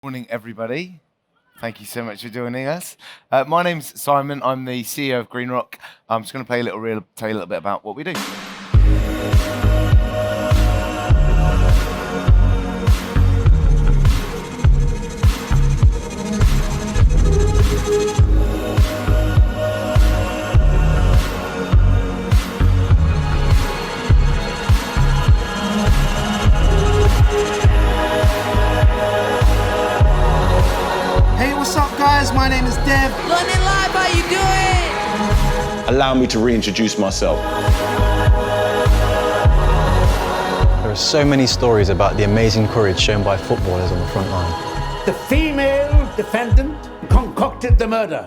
Morning, everybody. Thank you so much for joining us. My name's Simon. I'm the CEO of GreenRock. I'm just going to play a little reel, tell you a little bit about what we do. Hey, what's up, guys? My name is Dev. London Live, how you doing? Allow me to reintroduce myself. There are so many stories about the amazing courage shown by footballers on the front line. The female defendant concocted the murder.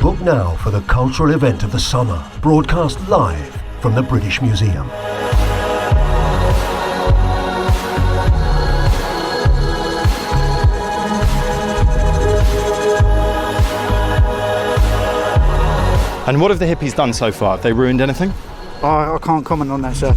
Book now for the cultural event of the summer, broadcast live from the British Museum. And what have the hippies done so far? Have they ruined anything? I can't comment on that, sir.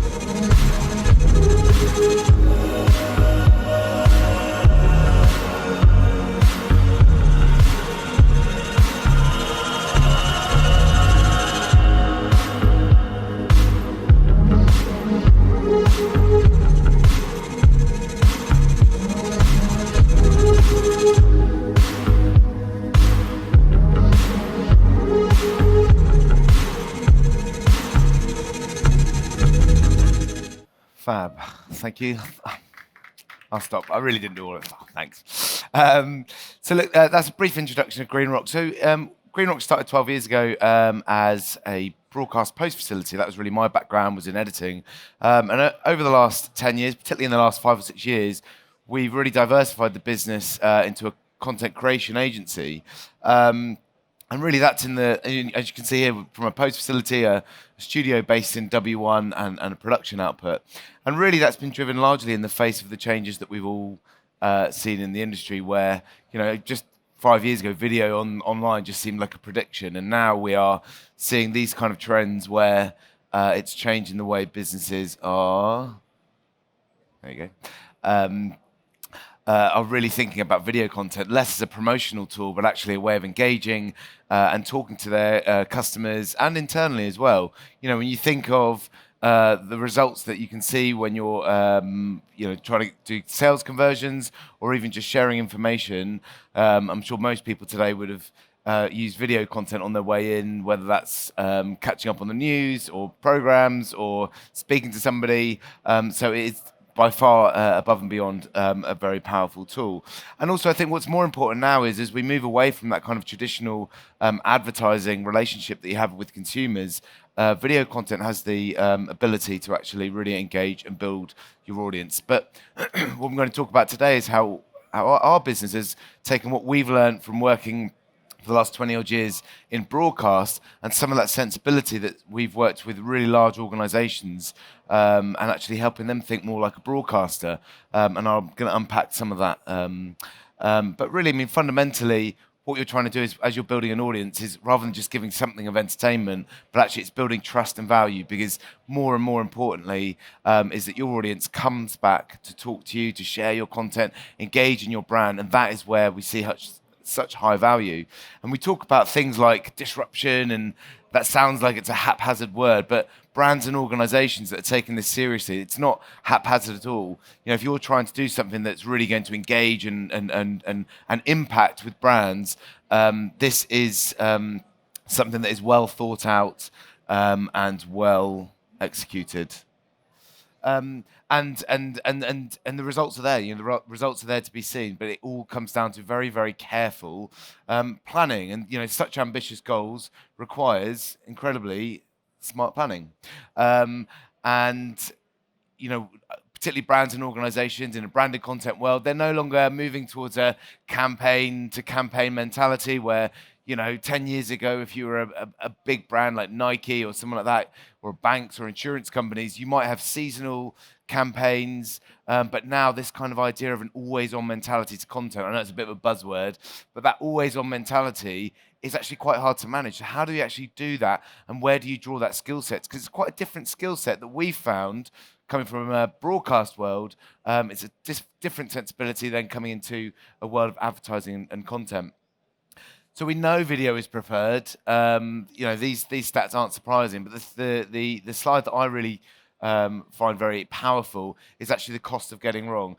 Fab. Thank you. I'll stop. I really didn't do all of it. Oh, thanks. So look, that's a brief introduction of GreenRock. So GreenRock started 12 years ago as a broadcast post facility. That was really my background, was in editing. Over the last 10 years, particularly in the last 5 or 6 years, we've really diversified the business into a content creation agency. And really that's as you can see here, from a post facility, a studio based in W1 and a production output. And really that's been driven largely in the face of the changes that we've all seen in the industry where, just 5 years ago, video online just seemed like a prediction. And now we are seeing these kind of trends where it's changing the way businesses are, there you go, are really thinking about video content, less as a promotional tool, but actually a way of engaging and talking to their customers and internally as well. When you think of the results that you can see when you're, trying to do sales conversions or even just sharing information, I'm sure most people today would have used video content on their way in, whether that's catching up on the news or programs or speaking to somebody. So it's by far above and beyond a very powerful tool. And also I think what's more important now is as we move away from that kind of traditional advertising relationship that you have with consumers, video content has the ability to actually really engage and build your audience. But what I'm going to talk about today is how our business has taken what we've learned from working for the last 20 odd years in broadcast and some of that sensibility that we've worked with really large organizations and actually helping them think more like a broadcaster. And I'm going to unpack some of that. But really, fundamentally, what you're trying to do is, as you're building an audience, is rather than just giving something of entertainment, but actually it's building trust and value, because more and more importantly is that your audience comes back to talk to you, to share your content, engage in your brand, and that is where we see such high value. And we talk about things like disruption, and that sounds like it's a haphazard word, but brands and organizations that are taking this seriously, it's not haphazard at all. If you're trying to do something that's really going to engage and impact with brands, this is something that is well thought out and well executed. And the results are there. The results are there to be seen, but it all comes down to very, very careful planning. And such ambitious goals requires incredibly smart planning. Particularly brands and organizations in a branded content world, they're no longer moving towards a campaign to campaign mentality where 10 years ago, if you were a big brand like Nike or someone like that, or banks or insurance companies, you might have seasonal campaigns. But now this kind of idea of an always-on mentality to content, I know it's a bit of a buzzword, but that always-on mentality is actually quite hard to manage. So how do you actually do that, and where do you draw that skill set? Because it's quite a different skill set that we found coming from a broadcast world. It's a different sensibility than coming into a world of advertising and content. So we know video is preferred. These stats aren't surprising, but the slide that I really find very powerful is actually the cost of getting wrong.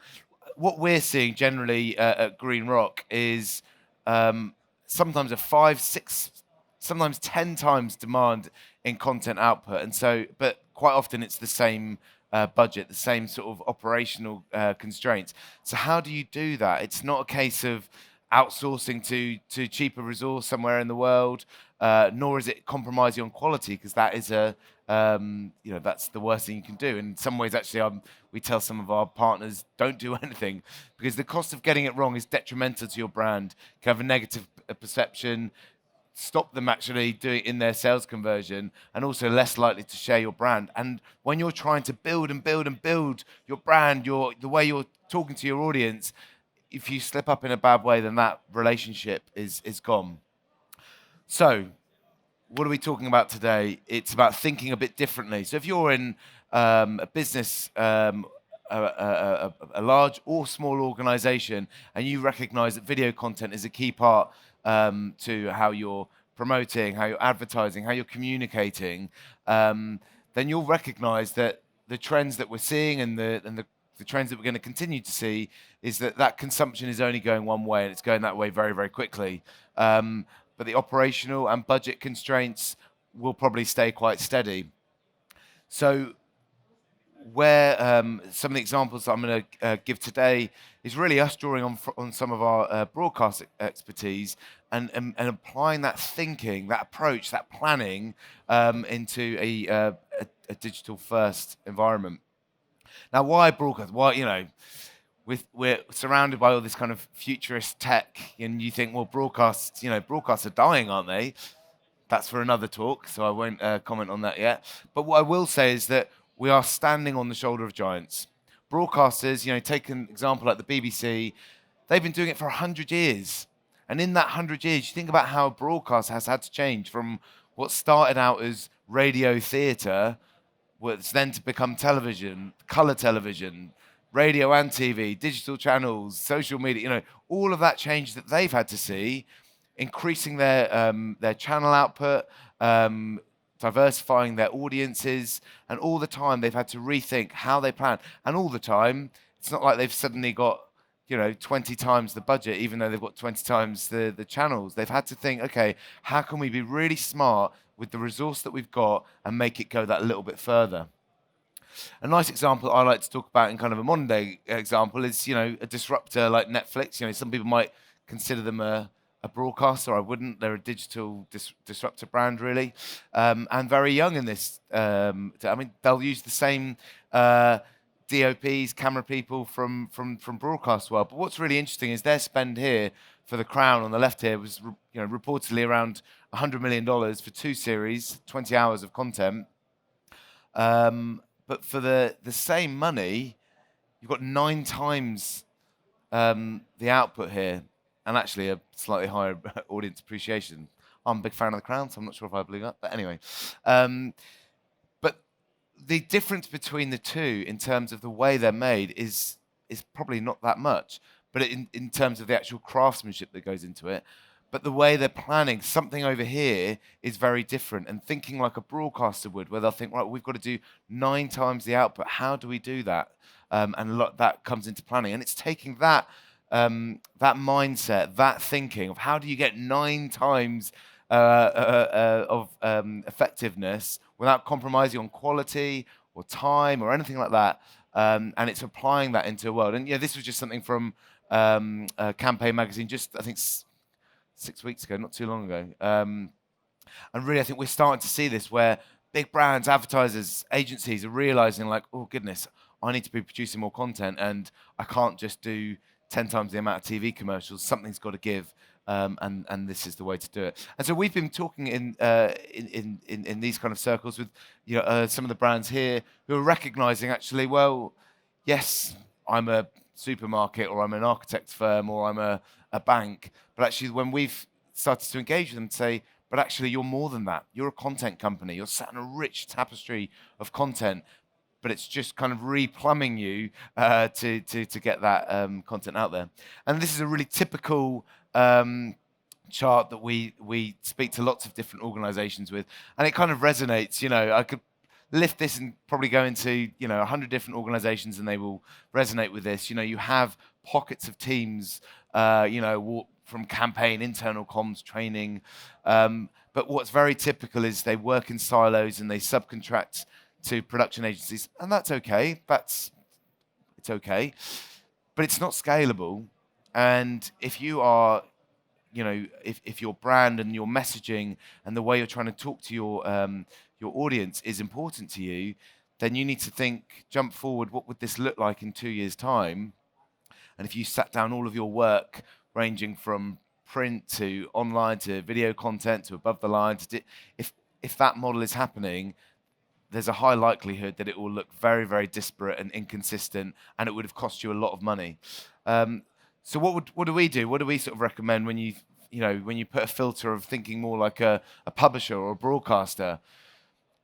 What we're seeing generally at Green Rock is sometimes a 5, 6, sometimes 10 times demand in content output, but quite often it's the same budget, the same sort of operational constraints. So how do you do that? It's not a case of outsourcing to cheaper resource somewhere in the world, nor is it compromising on quality, because that is that's the worst thing you can do. In some ways, actually, we tell some of our partners, don't do anything, because the cost of getting it wrong is detrimental to your brand. You can have a negative perception, stop them actually doing it in their sales conversion, and also less likely to share your brand. And when you're trying to build and build and build your brand, the way you're talking to your audience, if you slip up in a bad way, then that relationship is gone. So what are we talking about today? It's about thinking a bit differently. So if you're in a business, a large or small organization, and you recognize that video content is a key part to how you're promoting, how you're advertising, how you're communicating, then you'll recognize that the trends that we're seeing and the trends that we're going to continue to see is that consumption is only going one way, and it's going that way very, very quickly. But the operational and budget constraints will probably stay quite steady. So where some of the examples that I'm going to give today is really us drawing on some of our broadcast expertise and applying that thinking, that approach, that planning into a digital first environment. Now, why broadcast? Why, we're surrounded by all this kind of futurist tech, and you think, well, broadcasts are dying, aren't they? That's for another talk, so I won't comment on that yet. But what I will say is that we are standing on the shoulder of giants. Broadcasters, take an example like the BBC, they've been doing it for 100 years. And in that 100 years, you think about how broadcast has had to change from what started out as radio theatre, was then to become television, colour television, radio and TV, digital channels, social media, all of that change that they've had to see, increasing their channel output, diversifying their audiences, and all the time they've had to rethink how they plan. And all the time, it's not like they've suddenly got 20 times the budget, even though they've got 20 times the channels. They've had to think, okay, how can we be really smart with the resource that we've got and make it go that little bit further? A nice example I like to talk about in kind of a modern day example is, a disruptor like Netflix. Some people might consider them a broadcaster. I wouldn't. They're a digital disruptor brand, really, and very young in this. They'll use the same DOPs, camera people from broadcast world. But what's really interesting is their spend here for The Crown on the left here was reportedly around $100 million for 2 series, 20 hours of content. But for the same money, you've got 9 times the output here, and actually a slightly higher audience appreciation. I'm a big fan of The Crown, so I'm not sure if I blew up. But anyway, but the difference between the two in terms of the way they're made is probably not that much. But in terms of the actual craftsmanship that goes into it, but the way they're planning something over here is very different, and thinking like a broadcaster would, where they'll think, right, we've got to do 9 times the output. How do we do that? And a lot that comes into planning, and it's taking that mindset, that thinking of how do you get 9 times of effectiveness without compromising on quality or time or anything like that, and it's applying that into a world. And this was just something from Campaign magazine, just I think 6 weeks ago, not too long ago. And really, I think we're starting to see this where big brands, advertisers, agencies are realizing, like, oh, goodness, I need to be producing more content, and I can't just do 10 times the amount of TV commercials. Something's got to give. and this is the way to do it. And so we've been talking in these kind of circles with some of the brands here who are recognizing actually, well, yes, I'm a supermarket or I'm an architect firm or I'm a bank, but actually when we've started to engage with them and say, but actually you're more than that. You're a content company. You're sat in a rich tapestry of content, but it's just kind of replumbing you to get that content out there. And this is a really typical chart that we speak to lots of different organizations with, and it kind of resonates. I could lift this and probably go into 100 different organizations and they will resonate with this. You have pockets of teams, from campaign, internal comms, training, but what's very typical is they work in silos and they subcontract to production agencies, and that's okay. It's okay, but it's not scalable. And if you are, if your brand and your messaging and the way you're trying to talk to your audience is important to you, then you need to jump forward, what would this look like in 2 years' time? And if you sat down all of your work, ranging from print to online to video content to above the line, if that model is happening, there's a high likelihood that it will look very, very disparate and inconsistent, and it would have cost you a lot of money. So what do we do? What do we sort of recommend when you put a filter of thinking more like a publisher or a broadcaster?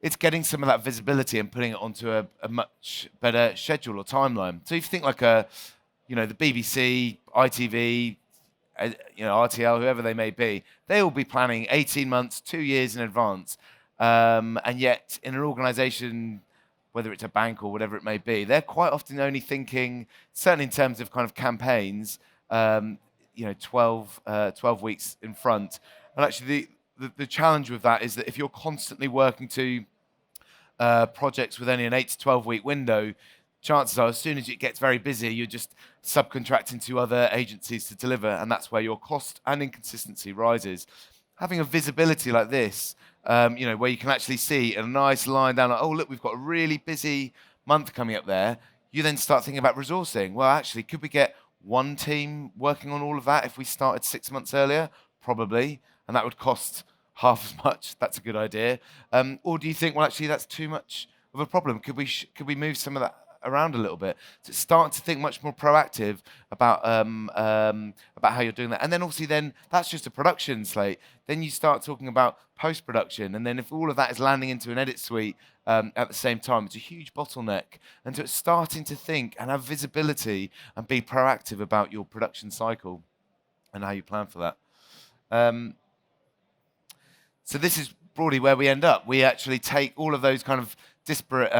It's getting some of that visibility and putting it onto a much better schedule or timeline. So if you think like the BBC, ITV, RTL, whoever they may be, they will be planning 18 months, 2 years in advance. And yet in an organization, whether it's a bank or whatever it may be, they're quite often only thinking, certainly in terms of kind of campaigns, 12 weeks in front. And actually the challenge with that is that if you're constantly working to projects with only an 8 to 12 week window, chances are as soon as it gets very busy, you're just subcontracting to other agencies to deliver, and that's where your cost and inconsistency rises. Having a visibility like this, where you can actually see a nice line down, like, oh, look, we've got a really busy month coming up there. You then start thinking about resourcing. Well, actually, could we get one team working on all of that if we started 6 months earlier? Probably, and that would cost half as much. That's a good idea. Or do you think, well, actually, that's too much of a problem? Could we move some of that around a little bit? So it's starting to think much more proactive about how you're doing that. And then obviously that's just a production slate. Then you start talking about post-production, and then if all of that is landing into an edit suite at the same time, it's a huge bottleneck. And so it's starting to think and have visibility and be proactive about your production cycle and how you plan for that. So this is broadly where we end up. We actually take all of those kind of disparate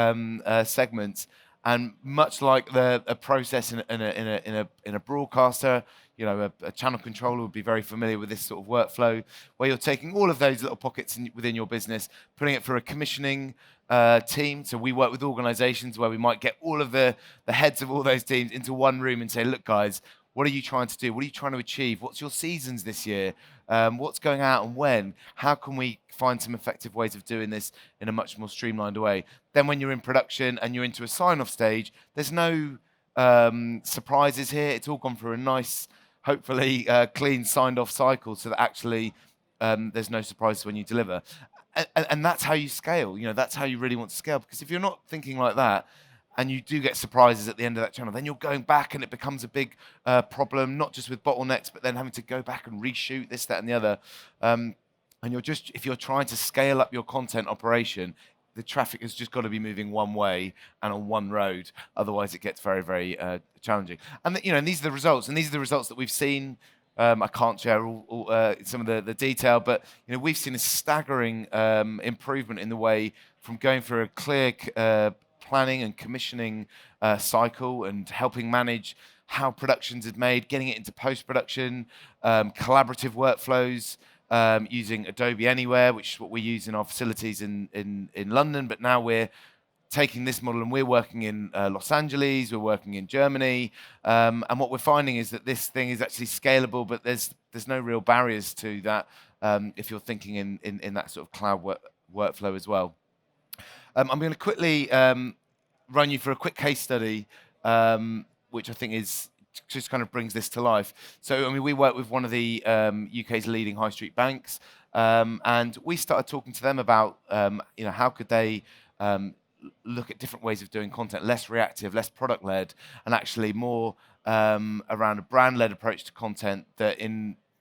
segments, and much like a process in a broadcaster, a channel controller would be very familiar with this sort of workflow, where you're taking all of those little pockets within your business, putting it for a commissioning team. So we work with organizations where we might get all of the heads of all those teams into one room and say, look, guys, what are you trying to do? What are you trying to achieve? What's your seasons this year? What's going out and when? How can we find some effective ways of doing this in a much more streamlined way? Then when you're in production and you're into a sign-off stage, there's no surprises here. It's all gone through a nice, hopefully clean signed-off cycle, so that actually there's no surprises when you deliver. And that's how you scale. That's how you really want to scale. Because if you're not thinking like that, and you do get surprises at the end of that channel, then you're going back and it becomes a big problem, not just with bottlenecks, but then having to go back and reshoot this, that, and the other. And if you're trying to scale up your content operation, the traffic has just got to be moving one way and on one road. Otherwise, it gets very, very challenging. And and these are the results. And these are the results that we've seen. I can't share all some of the detail, but we've seen a staggering improvement in the way from going through a clear planning and commissioning cycle and helping manage how productions are made, getting it into post-production, collaborative workflows, using Adobe Anywhere, which is what we use in our facilities in London. But now we're taking this model and we're working in Los Angeles, we're working in Germany. And what we're finding is that this thing is actually scalable, but there's no real barriers to that if you're thinking in that sort of cloud workflow as well. I'm going to quickly run you through a quick case study, which I think is just kind of brings this to life. So, I mean, we work with one of the UK's leading high street banks, and we started talking to them about, how could they look at different ways of doing content, less reactive, less product-led, and actually more around a brand-led approach to content that,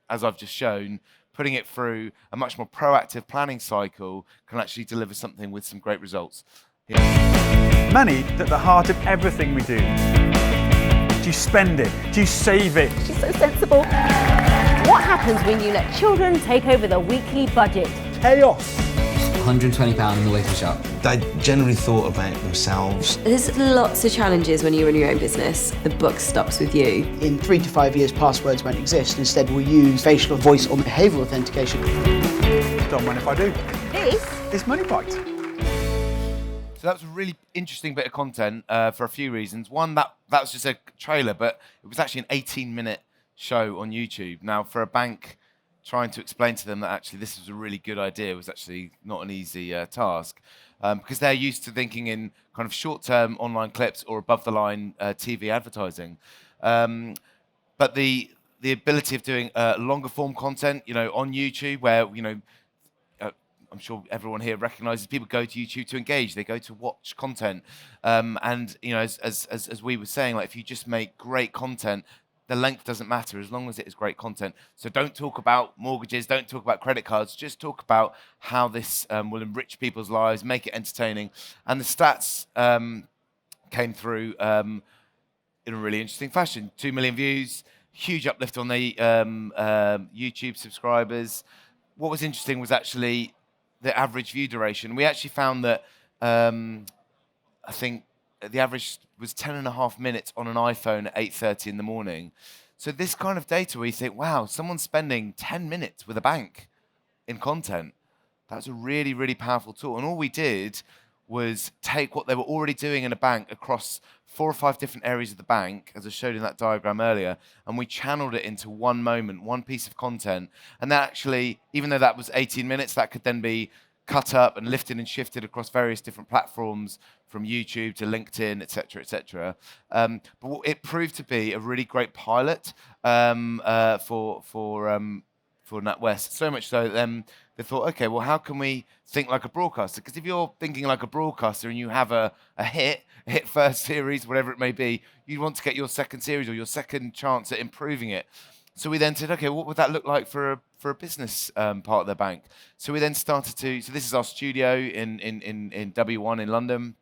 as I've just shown, putting it through a much more proactive planning cycle can actually deliver something with some great results. Money at the heart of everything we do. Do you spend it? Do you save it? She's so sensible. What happens when you let children take over the weekly budget? Chaos. £120 in the weekly shop. They generally thought about themselves. There's lots of challenges when you run your own business. The buck stops with you. In 3 to 5 years, passwords won't exist. Instead, we'll use facial, voice, or behavioural authentication. Don't mind if I do. This It's Money Bite. So that was a really interesting bit of content for a few reasons. One, that was just a trailer, but it was actually an 18-minute show on YouTube. Now, for a bank, trying to explain to them that actually this was a really good idea was actually not an easy task, because they're used to thinking in kind of short-term online clips or above-the-line TV advertising. But the ability of doing longer-form content, on YouTube, where I'm sure everyone here recognises people go to YouTube to engage. They go to watch content, and as we were saying, like if you just make great content, the length doesn't matter as long as it is great content. So don't talk about mortgages, don't talk about credit cards, just talk about how this will enrich people's lives, make it entertaining. And the stats came through in a really interesting fashion. 2 million views, huge uplift on the YouTube subscribers. What was interesting was actually the average view duration. We actually found that I think the average was 10.5 minutes on an iPhone at 8:30 in the morning. So this kind of data where you think, wow, someone's spending 10 minutes with a bank in content. That's a really, really powerful tool. And all we did was take what they were already doing in a bank across 4 or 5 different areas of the bank, as I showed in that diagram earlier, and we channeled it into one moment, one piece of content. And that actually, even though that was 18 minutes, that could then be cut up and lifted and shifted across various different platforms, from YouTube to LinkedIn, et cetera, et cetera. But it proved to be a really great pilot for NatWest. So much so that then they thought, okay, well, how can we think like a broadcaster? Because if you're thinking like a broadcaster and you have a hit first series, whatever it may be, you want to get your second series or your second chance at improving it. So we then said, okay, what would that look like for a business part of the bank? So we then started to. So this is our studio in W1 in London,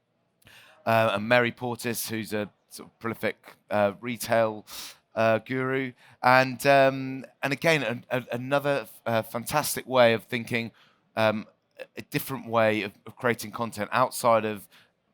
and Mary Portis, who's a sort of prolific retail guru, and again another fantastic way of thinking, a different way of creating content outside of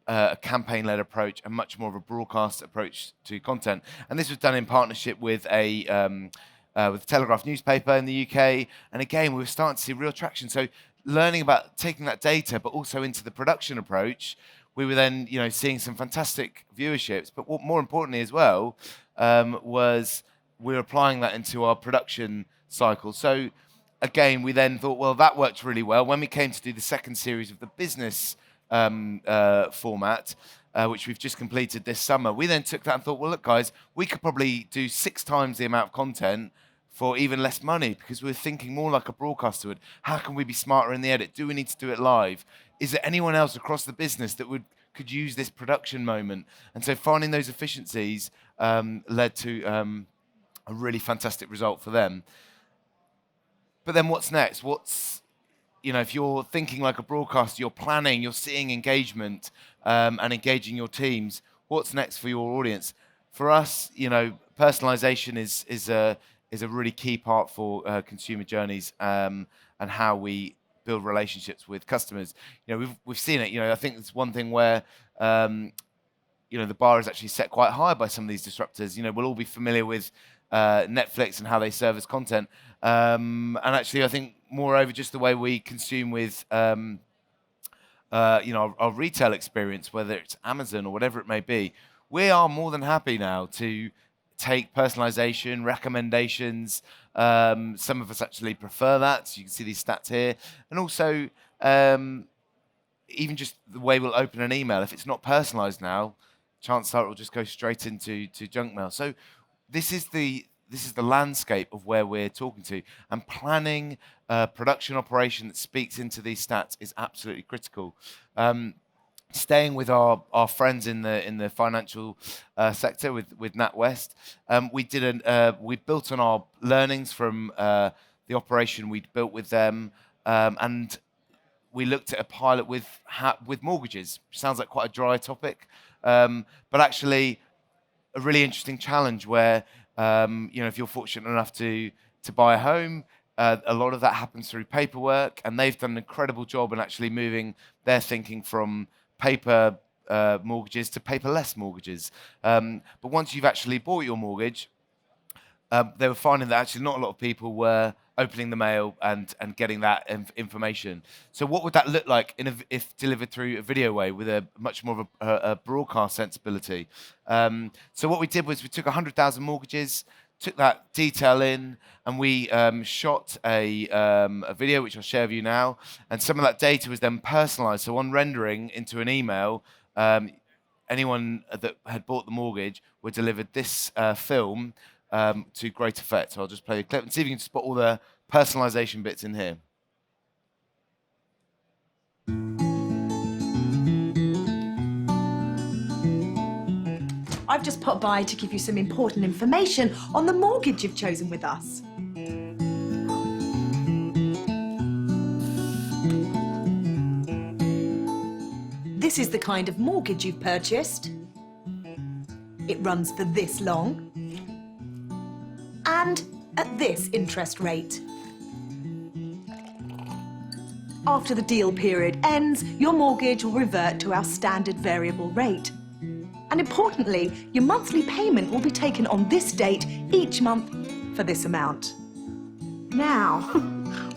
a campaign-led approach, and much more of a broadcast approach to content. And this was done in partnership with with the Telegraph newspaper in the UK. And again, we were starting to see real traction. So learning about taking that data, but also into the production approach, we were then seeing some fantastic viewerships. But what more importantly as well was we were applying that into our production cycle. So again, we then thought, well, that worked really well. When we came to do the second series of the business format, which we've just completed this summer, we then took that and thought, well, look, guys, we could probably do 6 times the amount of content for even less money, because we're thinking more like a broadcaster would. How can we be smarter in the edit? Do we need to do it live? Is there anyone else across the business that could use this production moment? And so finding those efficiencies led to a really fantastic result for them. But then what's next? If you're thinking like a broadcaster, you're planning, you're seeing engagement and engaging your teams, what's next for your audience? For us, personalization is a really key part for consumer journeys and how we build relationships with customers. We've seen it. I think it's one thing where the bar is actually set quite high by some of these disruptors. We'll all be familiar with Netflix and how they service content. And actually, I think moreover, just the way we consume with our retail experience, whether it's Amazon or whatever it may be, we are more than happy now to take personalization, recommendations. Some of us actually prefer that. So you can see these stats here. And also, even just the way we'll open an email, if it's not personalized now, chances are it will just go straight into junk mail. So this is the landscape of where we're talking to, and planning production operation that speaks into these stats is absolutely critical. Staying with our friends in the financial sector with NatWest, we built on our learnings from the operation we'd built with them, and we looked at a pilot with mortgages. Sounds like quite a dry topic, but actually a really interesting challenge where if you're fortunate enough to buy a home, a lot of that happens through paperwork, and they've done an incredible job in actually moving their thinking from paper mortgages to paperless mortgages. But once you've actually bought your mortgage, they were finding that actually not a lot of people were opening the mail and getting that information. So what would that look like if delivered through a video way with a much more of a broadcast sensibility? So what we did was we took 100,000 mortgages, took that detail in, and we shot a video, which I'll share with you now. And some of that data was then personalized. So on rendering into an email, anyone that had bought the mortgage were delivered this film to great effect. So I'll just play the clip and see if you can spot all the personalization bits in here. I've just popped by to give you some important information on the mortgage you've chosen with us. This is the kind of mortgage you've purchased. It runs for this long and at this interest rate. After the deal period ends, your mortgage will revert to our standard variable rate. And importantly, your monthly payment will be taken on this date each month for this amount. Now,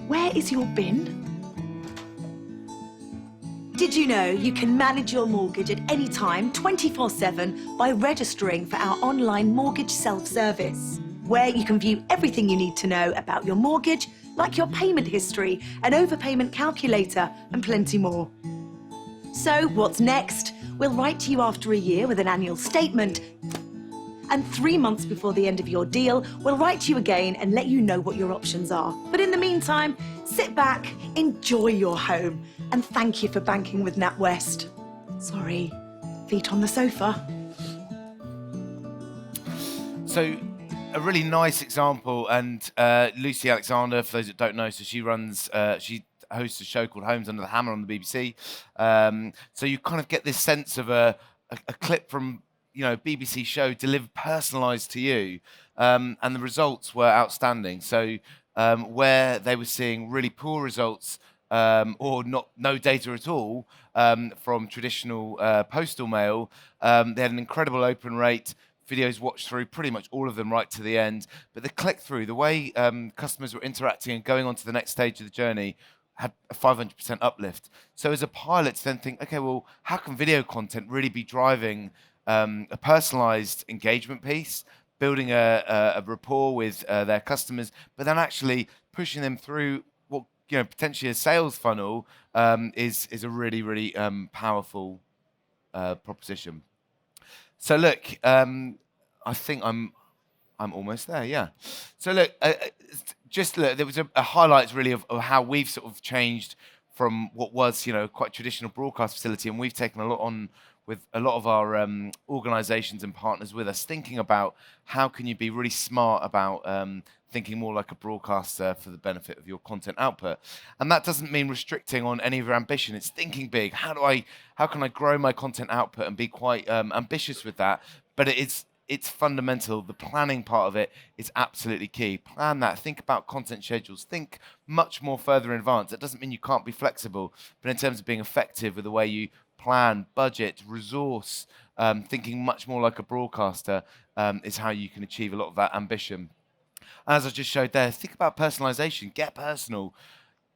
where is your bin? Did you know you can manage your mortgage at any time, 24/7, by registering for our online mortgage self-service, where you can view everything you need to know about your mortgage, like your payment history, an overpayment calculator, and plenty more. So what's next? We'll write to you after a year with an annual statement, and 3 months before the end of your deal, we'll write to you again and let you know what your options are. But in the meantime, sit back, enjoy your home, and thank you for banking with NatWest. Sorry, feet on the sofa. So a really nice example, and Lucy Alexander, for those that don't know, so she hosts a show called Homes Under the Hammer on the BBC. So you kind of get this sense of a clip from BBC show delivered personalised to you, and the results were outstanding. So where they were seeing really poor results or no data at all from traditional postal mail, they had an incredible open rate. Videos watched through, pretty much all of them right to the end. But the click-through, the way customers were interacting and going on to the next stage of the journey, had a 500% uplift. So as a pilot to then think, okay, well, how can video content really be driving a personalized engagement piece, building a rapport with their customers, but then actually pushing them through what potentially a sales funnel is a really, really powerful proposition. So look, I think I'm almost there, yeah. So look, just look, there was a highlights really of how we've sort of changed from what was, quite traditional broadcast facility, and we've taken a lot on with a lot of our organizations and partners with us, thinking about how can you be really smart about thinking more like a broadcaster for the benefit of your content output. And that doesn't mean restricting on any of your ambition. It's thinking big. How can I grow my content output and be quite ambitious with that? But it's fundamental. The planning part of it is absolutely key. Plan that. Think about content schedules. Think much more further in advance. That doesn't mean you can't be flexible, but in terms of being effective with the way you plan, budget, resource, thinking much more like a broadcaster is how you can achieve a lot of that ambition. As I just showed there, think about personalization. Get personal.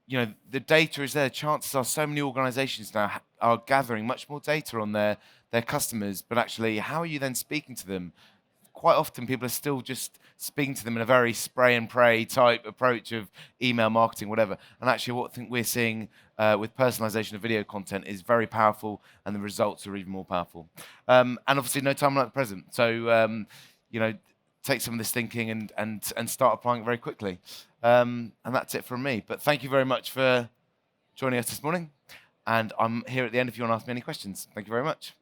The data is there. Chances are so many organizations now are gathering much more data on their customers, but actually, how are you then speaking to them? Quite often, people are still just speaking to them in a very spray and pray type approach of email marketing, whatever. And actually, what I think we're seeing with personalization of video content is very powerful, and the results are even more powerful. And obviously, no time like the present. So, take some of this thinking and start applying it very quickly. And that's it from me. But thank you very much for joining us this morning. And I'm here at the end if you want to ask me any questions. Thank you very much.